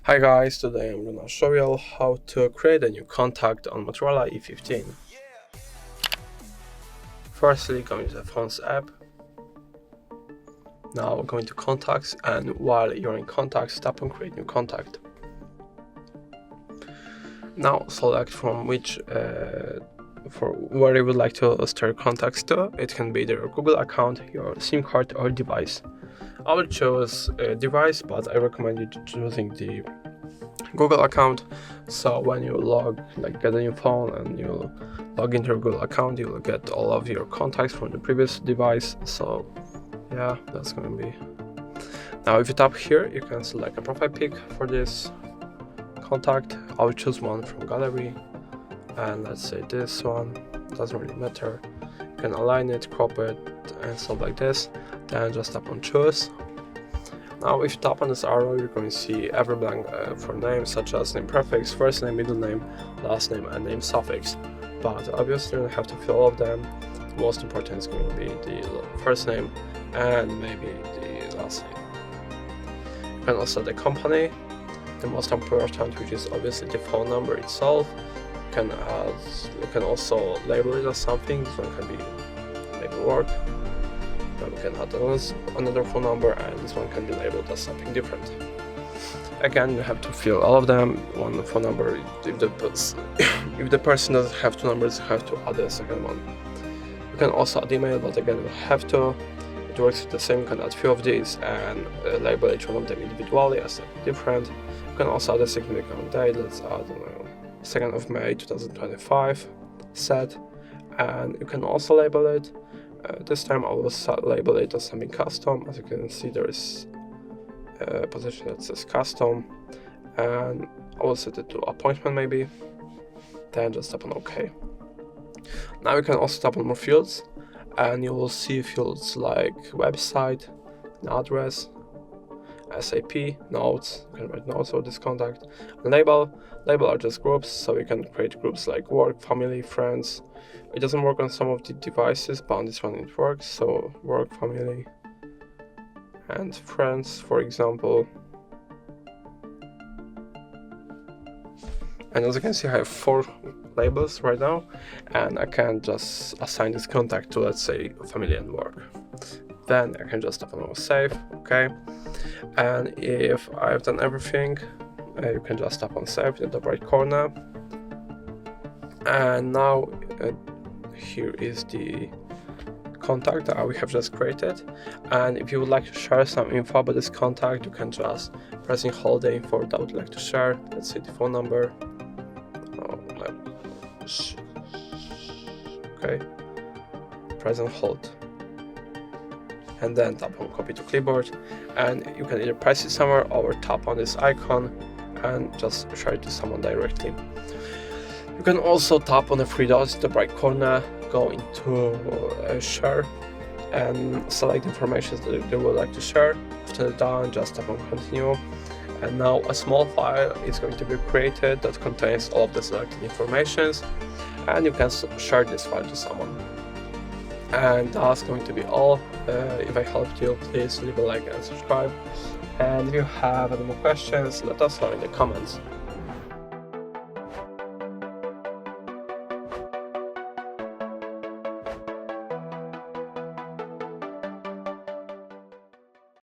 Hi guys, today I'm gonna show you how to create a new contact on Motorola E15. Firstly, go into the Phones app. Now go into Contacts, and while you're in Contacts, tap on Create New Contact. Now select from for where you would like to store contacts to. It can be either your Google account, your SIM card, or device. I will choose a device, but I recommend you choosing the Google account. So when you get a new phone and you log into your Google account, you will get all of your contacts from the previous device. So yeah, that's gonna be. Now if you tap here, you can select a profile pic for this contact. I will choose one from gallery, and let's say this one. Doesn't really matter. You can align it, crop it, and stuff like this. Then just tap on choose. Now if you tap on this arrow, you're going to see every blank for names such as name prefix, first name, middle name, last name, and name suffix. But obviously you don't have to fill all of them. The most important is going to be the first name and maybe the last name. You can also the company, the most important, which is obviously the phone number itself. You can also label it as something. This one can be maybe work. Then we can add another phone number, and this one can be labeled as something different. Again, you have to fill all of them. One phone number, if the person doesn't have two numbers, you have to add a second one. You can also add email, but again, you have to. It works the same. You can add few of these and label each one of them individually as something different. You can also add a significant date. Let's add 2nd of May 2025 set, and you can also label it. This time I will label it as something custom. As you can see, there is a position that says custom, and I will set it to appointment maybe. Then just tap on OK. Now you can also tap on more fields, and you will see fields like website, an address, SAP, notes. You can write notes for this contact, and label. Label are just groups, so you can create groups like work, family, friends. It doesn't work on some of the devices, but on this one it works. So work, family, and friends, for example. And as you can see, I have 4 labels right now, and I can just assign this contact to, let's say, family and work. Then I can just tap on save, okay. And if I've done everything, you can just tap on save in the right corner. And now here is the contact that we have just created. And if you would like to share some info about this contact, you can just press and hold the info that I would like to share. Let's say the phone number. Okay. Press and hold. And then tap on copy to clipboard, and you can either paste it somewhere or tap on this icon and just share it to someone directly. You can also tap on the 3 dots in the right corner, go into share, and select the information that you would like to share. After done, just tap on continue, and now a small file is going to be created that contains all of the selected informations, and you can share this file to someone. And that's going to be all. If I helped you, please leave a like and subscribe. And if you have any more questions, let us know in the comments.